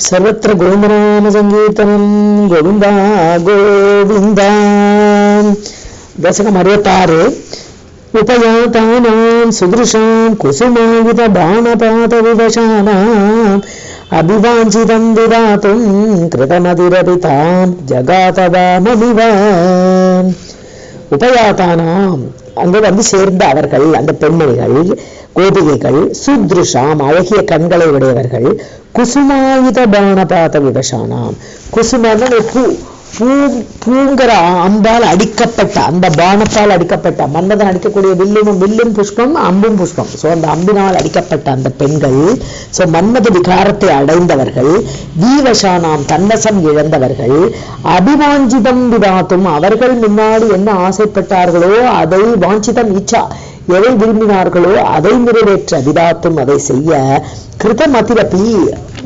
सर्वत्र गोविन्दनाम संकीर्तनं गोविन्दा गोविन्दा। दशकम् 66 उपयातानां सुदृशां कुसुमायुध बाणपात विवशानाम् अभिवाञ्छितं विधातुं कृतमतिरपितां जगातवाममिव। उपयातानां அங்க வந்து சேர்ந்த அவர்கள் அந்த பெண்மணிகள் கோபிகைகள் சுத்ருஷாம் அழகிய கண்களை உடையவர்கள் குசுமாயுத பாணபாத விவசானாம். குசுமான பூங்கர அம்பால் அடிக்கப்பட்ட அந்த பானத்தால் அடிக்கப்பட்ட மன்மதன் அடிக்கக்கூடிய வில்லும் புஷ்பம் அம்பும் புஷ்பம். ஸோ அந்த அம்பினால் அடிக்கப்பட்ட அந்த பெண்கள் ஸோ மன்மத விகாரத்தை அடைந்தவர்கள், வீவசானாம் தன்னசம் இழந்தவர்கள், அபிவாஞ்சிதம் விதாத்தும் அவர்கள் முன்னாடி என்ன ஆசைப்பட்டார்களோ அதை வாஞ்சிதம் இச்சா எதை விரும்பினார்களோ அதை நிறைவேற்ற விதாத்தும் அதை செய்ய கிருதம் அதிரப்பி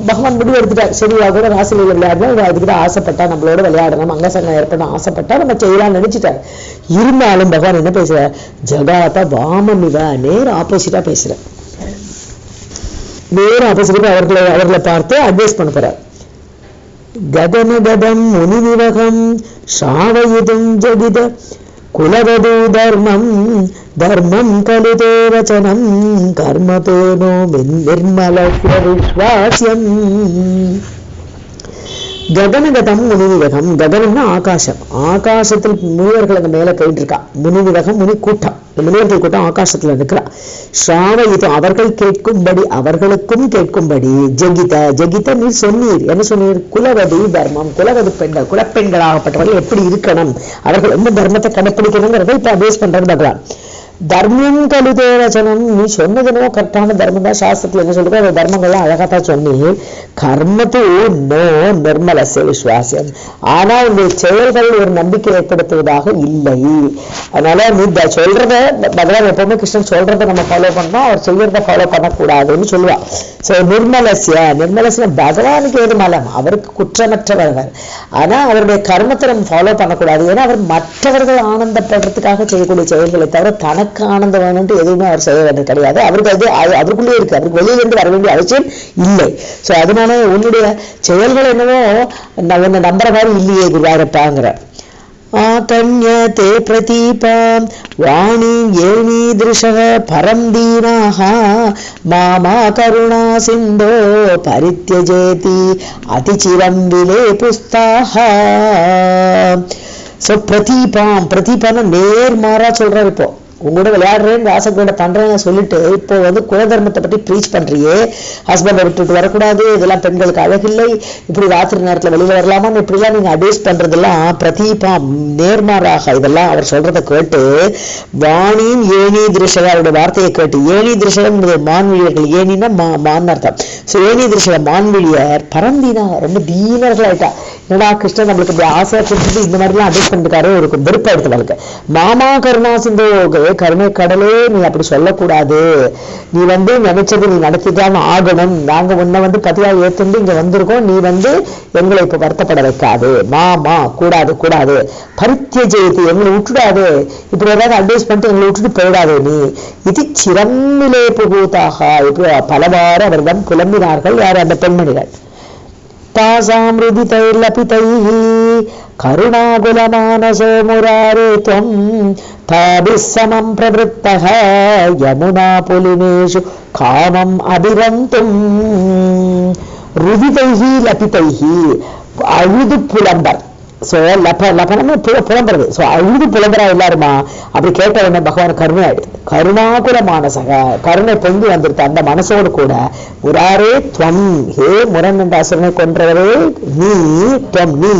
பகவான் முடிவு எடுத்துட்டார். சரி கூட ராசியில் விளையாடணும், அதுக்குதான் ஆசைப்பட்டா நம்மளோட விளையாடணும், அங்கசங்கம் ஏற்பட ஆசைப்பட்டா நம்ம செய்யலாம்னு நினைச்சிட்டார். இருந்தாலும் பகவான் என்ன பேசுறார்? ஜகாத வாமமிவ நேர் ஆப்போசிட்டா பேசுறார். நேர் ஆப்போசிட்டா அவர்களை பார்த்து அட்வைஸ் பண்ண போறார். ககனகதம் முனிவிவகம் ஷாவயுதும் ஜகித குலவது தர்மம் தர்மம் கலுதே வச்சனம் கர்மதோனோ நிர்மல விஸ்வாசியம். ககனகதம் முனிவிவகம். ககனம்னா ஆகாசம். ஆகாசத்தில் முனிவர்கள் அந்த மேல போயிட்டு இருக்கா. முனிவிவகம் முனி கூட்டம், முனிவர்கள் கூட்டம் ஆகாசத்துல இருக்கிறா. ஸ்ராவயுதம் அவர்கள் கேட்கும்படி அவர்களுக்கும் கேட்கும்படி ஜகித ஜகித நீர் சொன்னீர். என்ன சொன்னீர்? குலவது தர்மம். குலவது பெண்கள் குலப்பெண்களாகப்பட்டவர்கள் எப்படி இருக்கணும், அவர்கள் என்ன தர்மத்தை கடைப்பிடிக்கணுங்கிறத இப்ப அட்வைஸ் பண்றது பகவான். தர்மம் கலுதே வச்சனம். நீ சொன்னதுனோ கரெக்டான தர்மம் தான். சாஸ்திரத்துல என்ன சொல்றோம் அந்த தர்மங்கள்லாம் அழகாத்தான் சொன்னீர். கர்மத்து நோ நிர்மலச விஸ்வாசம். ஆனா உங்களுடைய செயல்கள் ஒரு நம்பிக்கை ஏற்படுத்துவதாக இல்லை. அதனால நீ சொல்றத பகவான் எப்பவுமே கிருஷ்ணன் சொல்றதை நம்ம ஃபாலோ பண்ணோம், அவர் செய்யறத ஃபாலோ பண்ணக்கூடாதுன்னு சொல்லுவா. ஸோ நிர்மலசிய பகவானுக்கு ஏது மலம், அவருக்கு குற்றமற்றவர். ஆனா அவருடைய கர்மத்தை நம்ம ஃபாலோ பண்ணக்கூடாது. ஏன்னா அவர் மற்றவர்கள் ஆனந்தப்படுறதுக்காக செய்யக்கூடிய செயல்களை தவிர தனக்கு ஆனந்தம் வேணும்ட்டு எதுவுமே அவர் செய்ய வேண்டியது கிடையாது. அவருக்கு அது அவருக்குள்ளே இருக்கு, அவருக்கு வெளியிலிருந்து வர வேண்டிய அவசியம் இல்லை. ஸோ அதனால உன்னுடைய செயல்கள் என்னவோ உன்னை நம்புற மாதிரி இல்லையே குருவாரப்பாங்கிற. ஆகண்யதே பிரதீபாம் வாணி ஏனீதృశः பரம் தீனாः மாமா கருணா சிந்தோ பரித்யஜேதி அதிசிரம் விலேபுஸ்தாः. ஸோ பிரதீபான நேர்மாறா சொல்றாரு. இப்போ உங்களோட விளையாடுறேன் ஆசைப்பட பண்றேன்னு சொல்லிட்டு இப்போ வந்து குலதர்மத்தை பற்றி ப்ரீச் பண்றியே, ஹஸ்பண்டை விட்டுட்டு வரக்கூடாது, இதெல்லாம் பெண்களுக்கு அழகில்லை, இப்படி ராத்திரி நேரத்துல வெளியில வரலாமான்னு இப்படிலாம் நீங்க அட்வைஸ் பண்றதெல்லாம் பிரதீபாம் நேர்மாறாக இதெல்லாம் அவர் சொல்றதை கேட்டு வாணியும் ஏனி திருஷக அவருடைய வார்த்தையை கேட்டு ஏனி திருஷகம் மான்விழியர்கள். ஏனின்னா மான் அர்த்தம். ஸோ ஏனி திருஷக மான்விழியர் பரந்தீனா ரொம்ப தீனர்கள் ஆயிட்டா. என்னடா கிருஷ்ணன் நம்மளுக்கு இப்படி ஆசையா கொடுத்துட்டு இந்த மாதிரிலாம் அட்வைஸ் பண்ணிருக்காரு, ஒரு வெறுப்பா எடுத்தவளுக்கு. மாமா கருணா சிந்தோ கருணை கடலே நீ அப்படி சொல்லக்கூடாது, நீ வந்து நினைச்சது நீ நடத்திதான் ஆகணும், நாங்க உன்னை வந்து பதியா ஏத்துண்டு இங்க வந்திருக்கோம், நீ வந்து எங்களை இப்ப வருத்தப்பட வைக்காது, மாமா கூடாது பரித்யஜேதி எங்களை விட்டுடாது, இப்படி ஏதாவது அட்வைஸ் பண்ணிட்டு எங்களை விட்டுட்டு போயிடாது நீ. இது சிரமிலே புகுதாக இப்படி பலவாறு அவரிடம் புலம்பினார்கள். யார்? அந்த பெண்மணிகள். தாசாம் ருதிதைர்லபிதைஹ கருணாகுலமானசோ முராரே த்வம் தாபிः சமம் பிரவృத்தः யமுனா புலினேஷு காமம் அபிரந்தும். ருதிதைஹி லபிதைஹி அழுது புலம்பர். ஸோ லபனமே புலம்புறது. ஸோ அழுது புலம்புறா எல்லாருமா. அப்படி கேட்ட உடனே பகவான் கருணை ஆயிடுது. கருணாகுல மானசக கருணை பொங்கி வந்துருது அந்த மனசோடு கூட. முராரே துவம் ஹே முரண் என்ற அசுரனை கொன்றவரே நீ, துவம் நீ,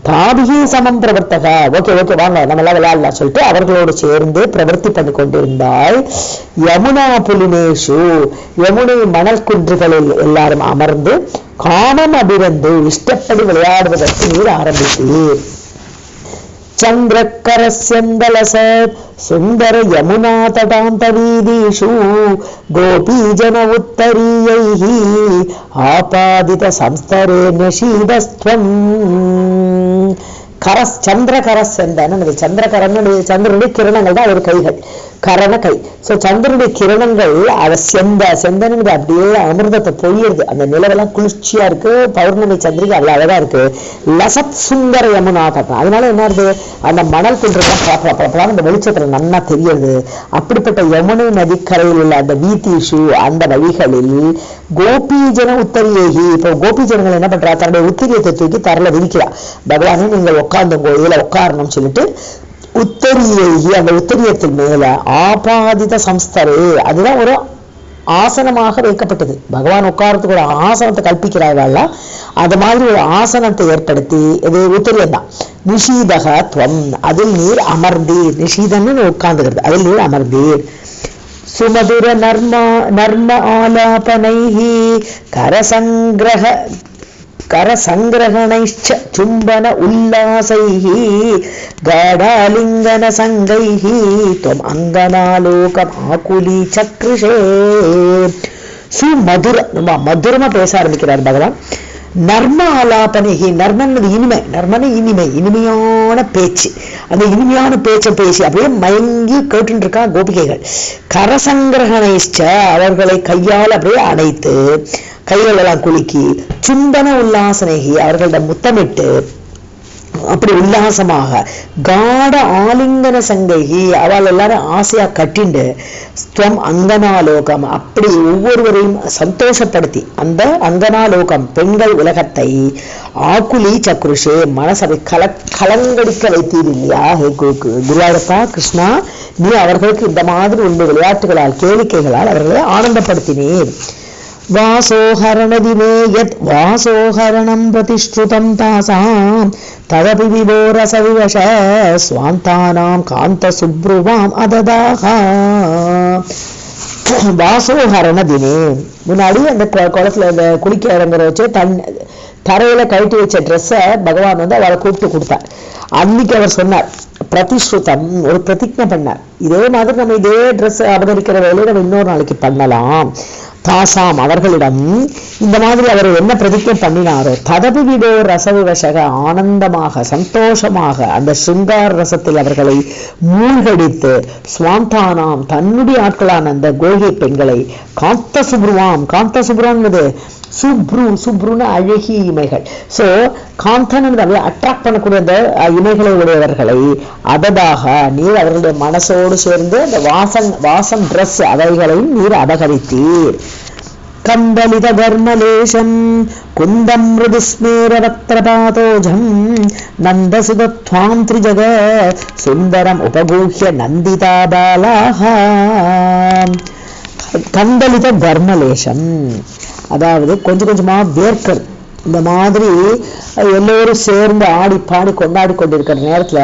தாபிகி சமம் பிரவர்த்தக ஓகே வாங்க நம்ம எல்லாம் விளையாடலாம் சொல்லிட்டு அவர்களோடு சேர்ந்து பிரவர்த்தி பண்ணி கொண்டிருந்தால் யமுனா புலினேஷு யமுனை மணல் குன்றுகளில் எல்லாரும் அமர்ந்து காமம் அபிரந்து இஷ்டப்படி விளையாடுவதற்கு நீர் ஆரம்பித்தீர். சந்திரக்கரஸ்யந்தலசத் சுந்தர யமுனா தடாந்த வீதிஷு கோபீஜன உத்தரீயைஹி ஆபாதித சம்ஸ்தரே நஷீதஸ்த்வம். கரஸ் சந்திர கரஸ் என்றான சந்திரகரனுடைய சந்திரனுடைய கிரணங்கள் தான் ஒரு கைகள். கரண கை. ஸோ சந்திரனுடைய கிரணங்கள் அதை செந்தனுக்கு அப்படியே அமிர்தத்தை பொழியுது. அந்த நிலவெல்லாம் குளிர்ச்சியா இருக்கு. பௌர்ணமி சந்திரிகை அவ்வளவு அழகா இருக்கு. லசத் சுந்தர யமுனா தட்டம். அதனால என்ன இருக்கு, அந்த மணல் குன்றுலாம் அந்த வெளிச்சத்துல நன்னா தெரியுது. அப்படிப்பட்ட யமுனை நதிக்கரையில் உள்ள அந்த வீதீஷு அந்த வழிகளில் கோபீஜன உத்தரியேகி. இப்போ கோபிஜனங்கள் என்ன பண்றா, தன்னுடைய உத்திரியத்தை தூக்கி தரல விரிக்கிறா. பகவானே நீங்கள் உட்கார்ந்துங்கோ, இதுல உட்காரணும்னு சொல்லிட்டு உத்தரியேகி அந்த உத்தரியத்தின் மேல ஆபாதித சம்ஸ்தரே, அதுதான் ஒரு ஆசனமாக வைக்கப்பட்டது. பகவான் உட்காரத்துக்கு ஒரு ஆசனத்தை கல்பிக்கிறார்கள். அது மாதிரி ஒரு ஆசனத்தை ஏற்படுத்தி, இது உத்தரியம் தான். நிஷீதக துவம், அதில் நீர் அமர்ந்தீர். நிஷீதன்னு உட்கார்ந்துகிறது, அதில் நீர் அமர்ந்தீர். சுமதுர நர்ம ஆலாபனைஹி கரசங்கிரகணைச்ச சும்பன உல்லாசைஹி காடாலிங்கன சங்கைஹி துவம் அங்கனாலோகம் ஆகுலி சக்ருஷே. மதுரமா பேச ஆரம்பிக்கிறார் பகவான். நர்ம ஆலாபனைஹி, நர்மன் இனிமை, நர்மன இனிமை, இனிமையான பேச்சு. அந்த இனிமையான பேச்சை பேசி அப்படியே மயங்கி கேட்டு இருக்கா கோபிகைகள். கரசங்கிரகணைச்ச, அவர்களை கையால் அப்படியே அணைத்து கைகள் எல்லாம் குலுக்கி, சும்பன உல்லாசனைகி, அவர்களிடம் முத்தமிட்டு அப்படி உல்லாசமாக, காட ஆலிங்கன சங்கைகி, அவள் எல்லாரும் ஆசையா கட்டிண்டு, ஸ்வம் அங்கனாலோகம், அப்படி ஒவ்வொருவரையும் சந்தோஷப்படுத்தி அந்த அங்கனாலோகம் பெண்கள் உலகத்தை ஆக்குலி சக்ருஷே மனசபை கலங்கடிக்க வைத்தீர் இல்லையா. குருவாயூரப்பா கிருஷ்ணா, நீ அவர்களுக்கு இந்த மாதிரி உண்டு விளையாட்டுகளால் கேளிக்கைகளால் அவர்களை ஆனந்தப்படுத்தினீர். வாசோஹரணதிமே யத் வாசோஹரணம் பிரதிஷ்ருதம் தாசாம் ததபி விபோரசவிவச ஸ்வாந்தானாம் காந்த சுப்ருவாம் அததாக. வாசோஹரண தினே, முன்னாடி அந்த குளத்துல அந்த குளிக்க இறங்குற வச்சு தரையில கழட்டி வச்ச ட்ரெஸ்ஸை பகவான் வந்து அவளை கூப்பிட்டு கொடுத்தார். அன்னைக்கு அவர் சொன்னார், பிரதிஷ்ருதம், ஒரு பிரதிஜ்ஞை பண்ணார். இதே மாதிரி நம்ம இதே ட்ரெஸ் அபகரிக்கிற வேலையை நம்ம இன்னொரு நாளைக்கு பண்ணலாம். தாசாம், அவர்களிடம் இந்த மாதிரி அவர் என்ன பிரதிஜை பண்ணினாரோ, ததபி விடோ ரசவிவசக, ஆனந்தமாக சந்தோஷமாக அந்த சிருங்கார ரசத்தில் அவர்களை மூழ்கடித்து, ஸ்வாந்தானாம், தன்னுடைய ஆட்களான அந்த கோகை பெண்களை, காந்த சுப்ருவாம், காந்த சுப்ருவான் சுப்ருன்னு அழகிய இமைகள். ஸோ காந்தன் அட்ராக்ட் பண்ணக்கூடிய அந்த இமைகளை உடையவர்களை அததாக நீர் அவர்களுடைய மனசோடு சேர்ந்து அந்த வாசம் ட்ரெஸ் அவைகளையும் நீர் அபகரித்தீர். கந்தலித கர்மலேஷம் குந்தம் மிருதுஸ்மேர வக்திரபாதோஜம் நந்தசுதத்வாம் திரிஜக சுந்தரம் உபகூஹ்ய நந்திதா பாலாஹ. கந்தலித கர்மலேஷம், அதாவது கொஞ்சம் கொஞ்சமா வேர்க்கல். இந்த மாதிரி எல்லோரும் சேர்ந்து ஆடி பாடி கொண்டாடி கொண்டிருக்கிற நேரத்துல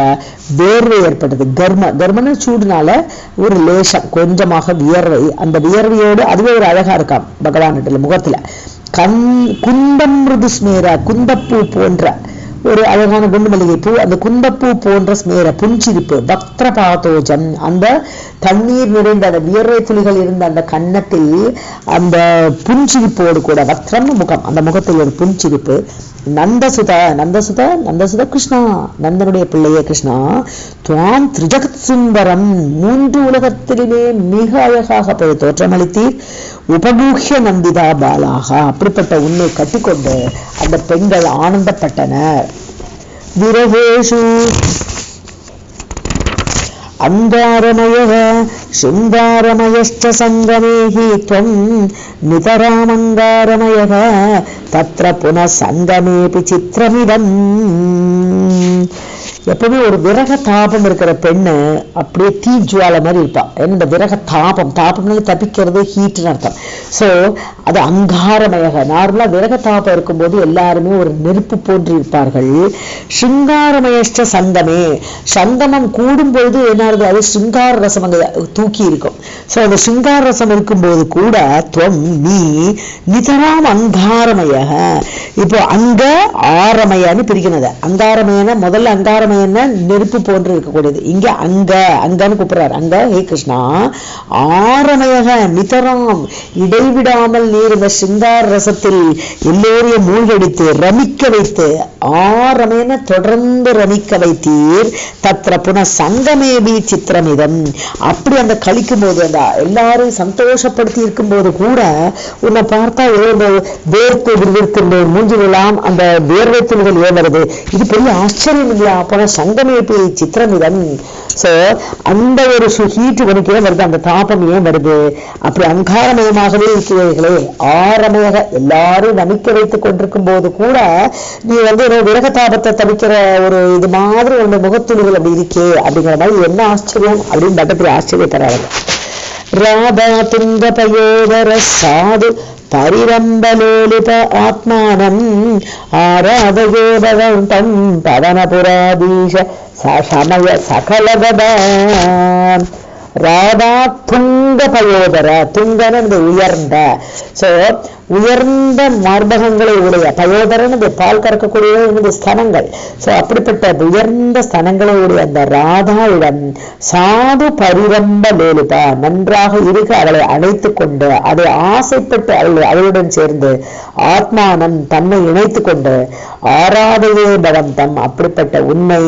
வேர்வை ஏற்பட்டது. கர்மன்னு சூடுனால ஒரு லேசம் கொஞ்சமாக வியர்வை. அந்த வியர்வையோடு அதுவே ஒரு அழகா இருக்காம் பகவான் முகத்துல. குந்தம் மிருது ஸ்மேரா, குந்தப்பூ போன்ற ஒரு அழகான குண்டு மல்லிகை பூ, அந்த குந்தப்பூ போன்ற ஸ்மேர புன்சிரிப்பு, வக்திரபாதோஜம், அந்த தண்ணீர் நிறைந்த அந்த வியர்வை துளிகள் இருந்த அந்த கன்னத்தில் அந்த புன்சிரிப்போடு கூட, வக்திரம் முகம், அந்த முகத்தில் ஒரு புன்சிரிப்பு. நந்தசுத கிருஷ்ணா, நந்தனுடைய பிள்ளையே கிருஷ்ணா, துவாம் திரிஜகத் சுந்தரம், மூன்று உலகத்திலுமே மிக அழகாக போய் தோற்றமளித்தீர். உபகூஹ்ய நந்திதா பாலாக, அப்படிப்பட்ட உன்னை கட்டிக்கொண்டு அந்த பெண்கள் ஆனந்தப்பட்டனர். விரகேஷு அங்காரமய சிங்காரமயஷ்ட சங்கமேஹி துவம் நிதராமங்காரமய தத்ர புன சங்கமேபி சித்திரமிதம். எப்பவுமே ஒரு விரக தாபம் இருக்கிற பெண்ணு அப்படியே தீஜுவாலை மாதிரி இருப்பா. ஏன்னா இந்த விரக தாபம்னால தப்பிக்கிறது, ஹீட்னு அர்த்தம். ஸோ அது அங்காரமயக. நார்மலா விரக தாபம் இருக்கும்போது எல்லாருமே ஒரு நெருப்பு போன்று இருப்பார்கள். சிங்காரமயஷ்ட சங்கமே, சங்கமம் கூடும் பொழுது என்ன ஆகுது, அது சிங்கார ரசம் அங்க தூக்கி இருக்கும். ஸோ அந்த சிங்கார ரசம் இருக்கும்போது கூட துவம் நீ நிதராம் அங்காரமய. இப்போ அங்க ஆரமயன்னு பிரிக்கிறது. அங்காரமயன முதல்ல அங்காரமய ஆரமயன நெருப்பு போன்று இருக்கக்கூடியது. இங்க அங்கன்னு கூப்பிடுறாரு. அங்க ஹே கிருஷ்ணா ஆரமயக நிதராம் இடைவிடாமல் நீர் இந்த சிங்கார ரசத்தில் எல்லோரையும் மூழ்கடித்து ரமிக்க வைத்து ஆரமயன தொடர்ந்து ரமிக்க வைத்தீர். தத்ர புன சங்கமேபி சித்திரமிதம். அப்படி அந்த கழிக்கும் போது அந்த எல்லாரும் சந்தோஷப்படுத்தி இருக்கும் போது கூட உன்னை பார்த்தா வேர்த்து விருவிருக்கின்ற மூஞ்சிலாம் அந்த வேர்வை துணிகள் ஏன் வருது? இது பெரிய ஆச்சரியம் இல்லையா? போன சங்கமேபி சித்திரமிதம். சோ அந்த ஒரு ஹீட்டு உனக்கு ஏன் வருது? அந்த தாபம் ஏன் வருது? அப்படி அங்காரமயமாகவே இருக்கிறீர்களே, ஆரமயக எல்லாரும் நமிக்க வைத்துக் கொண்டிருக்கும் போது கூட நீ விரக தாபத்தை தவிக்கிற ஒரு இது மாதிரி உங்க முகத்துணிகள் அப்படி இருக்கே அப்படிங்கிற மாதிரி என்ன ஆச்சரியம் அப்படின்னு பட்டத்தில் ஆச்சரியப்படுறாங்க. ராதா துங்க பயோதர சாது பரிரம்பலோலித ஆத்மானம் ஆராதகே பகவந்தம் பவனபுராதீஷ சமய சகலகதான். ராதா துங்க பயோதர, துங்கன்னு உயர்ந்த, சோ உயர்ந்த மார்பகங்களை உடைய, பயோதரன்னு பால் கறக்கக்கூடிய ஸ்தனங்கள், சோ அப்படிப்பட்ட உயர்ந்த ஸ்தனங்களை உடைய அந்த ராதாவிடம் சாது பரிரம்ப லோலிதா நன்றாக இருக்க அவளை அணைத்து கொண்டு அதை ஆசைப்பட்டு அவளுடன் சேர்ந்து ஆத்மானம் தன்னை இணைத்து கொண்டு ஆராதையே பவந்தம் அப்படிப்பட்ட உண்மை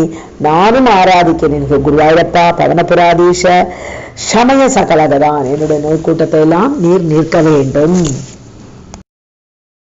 நானும் ஆராதிக்கிறேன் குருவாயூரப்பா பவனபுராதீஷ சமய சகலகதான். என்னுடைய நோய்க்கூட்டத்தை எல்லாம் நீர் நிற்க வேண்டும்.